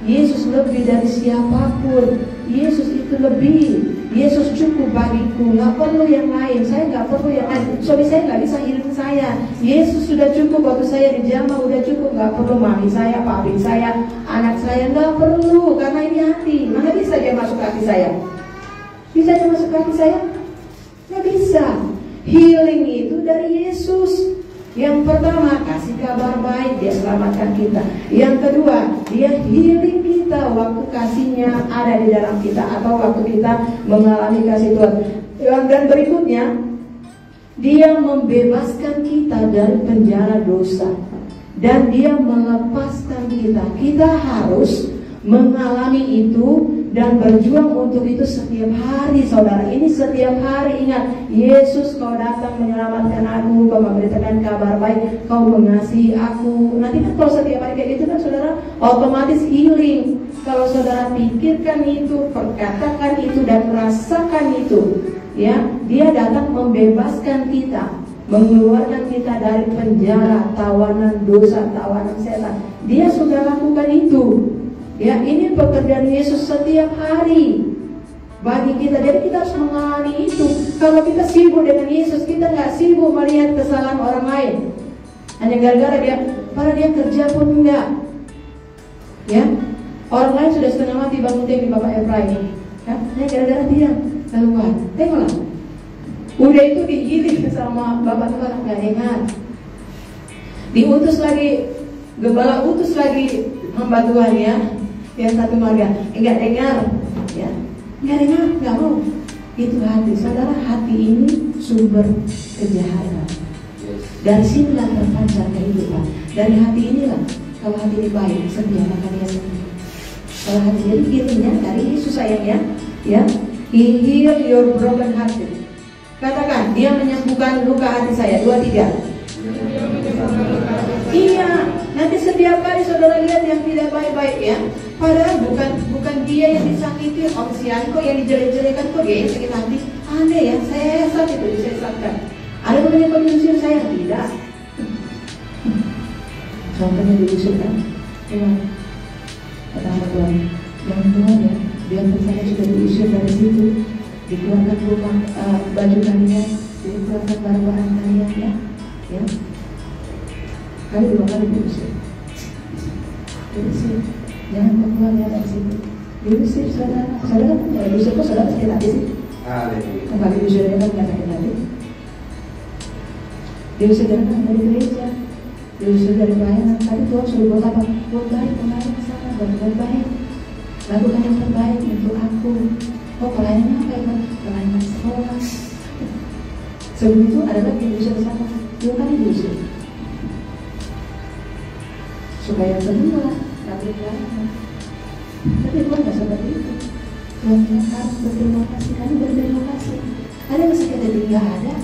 Yesus lebih dari siapapun. Yesus itu lebih. Yesus cukup bagiku, nggak perlu yang lain. Saya nggak perlu yang lain. Suami saya nggak bisa hidup saya. Yesus sudah cukup waktu saya dijamah, udah cukup. Nggak perlu mami saya, papi saya, anak saya, nggak perlu. Karena ini hati. Mana bisa dia masuk ke hati saya? Bisa dia masuk ke hati saya? Nggak bisa. Healing itu dari Yesus. Yang pertama, kasih kabar baik, dia selamatkan kita. Yang kedua, dia healing kita waktu kasihnya ada di dalam kita, atau waktu kita mengalami kasih Tuhan. Dan berikutnya, dia membebaskan kita dari penjara dosa, dan dia melepaskan kita. Kita harus mengalami itu dan berjuang untuk itu setiap hari, saudara. Ini setiap hari. Ingat, Yesus, kau datang menyelamatkan aku, kau memberitakan kabar baik, kau mengasihi aku. Nanti kan kalau setiap hari kayak gitu kan, saudara, otomatis healing. Kalau saudara pikirkan itu, perkatakan itu, dan rasakan itu, ya, dia datang membebaskan kita, mengeluarkan kita dari penjara, tawanan dosa, tawanan setan. Dia sudah lakukan itu. Ya, ini pekerjaan Yesus setiap hari bagi kita. Jadi kita harus mengalami itu. Kalau kita sibuk dengan Yesus, kita nggak sibuk melihat kesalahan orang lain. Hanya gara-gara dia kerja pun enggak. Ya, orang lain sudah setengah mati bangun TV Bapak Efraim. Ya, hanya gara-gara dia keluar. Tengoklah. Udah itu digiling sama Bapak Tuhan, nggak ingat. Diutus lagi, gembala utus lagi hamba Tuhan, ya. Yang satu marga, enggak dengar, ya, enggak dengar, enggak mau. Itu hati, saudara. Hati ini sumber kejahatan. Dari sinilah terpancar kehidupan. Dari hati inilah, kalau hati ini baik, setia, maka dia setia. Kalau hati jadi healingnya dari Yesus, sayangnya, ya. He heal your broken heart. Katakan, dia menyembuhkan luka hati saya. 2, 3. Iya, nanti setiap kali saudara lihat yang tidak baik-baik, ya, padahal bukan dia yang disakiti, om sian kok yang dijelek-jelekan, kok dia yang sakit hati. Aneh ya, saya sakit itu, saya sakit. Ada yang menyusir saya? Tidak. Contohnya diusir kan? Gimana? Kata Tuhan, yang Tuhan, ya, biar saya sudah diusir dari situ, dikeluarkan rumah, baju kalian, dikeluarkan barang-barang kalian, ya. Kali 2 kali diusir. Diusir, jangan keluar dari situ. Diusir, saudara. Saudara kan kalau diusir kok saudara sakit hati sih? Kembali diusirnya kan nggak sakit hati. Diusir dari gereja, diusir dari pelayanan. Tapi Tuhan suruh buat apa? Buat baik, pelayanan ke sana, buat baik. Lakukan yang terbaik untuk aku. Oh, pelayanan apa ya? Pelayanan sekolah. Sebelum itu ada lagi diusir ke sana. 2 kali diusir. Supaya kedua, tapi pelayanan. Tapi Tuhan nggak seperti itu. Tuhan harus berterima kasih. Kami berterima kasih. Ada yang sakit hati? Nggak ada.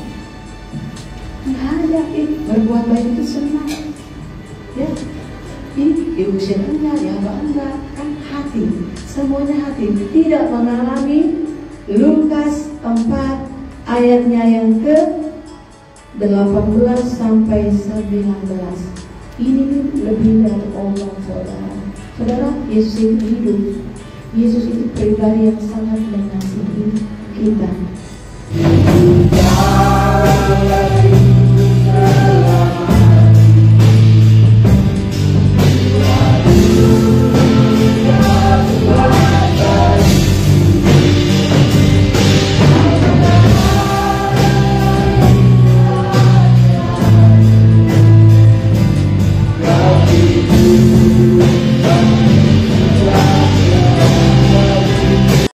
Nggak ada. Berbuat baik itu senang. Ya, ini diusir enggak, ya enggak. Kan hati. Semuanya hati. Tidak mengalami. Lukas 4 ayatnya yang ke 18 sampai 19. Ini lebih dari Allah, saudara. Saudara, Yesus itu hidup. Yesus itu pribadi yang sangat mengasihi kita.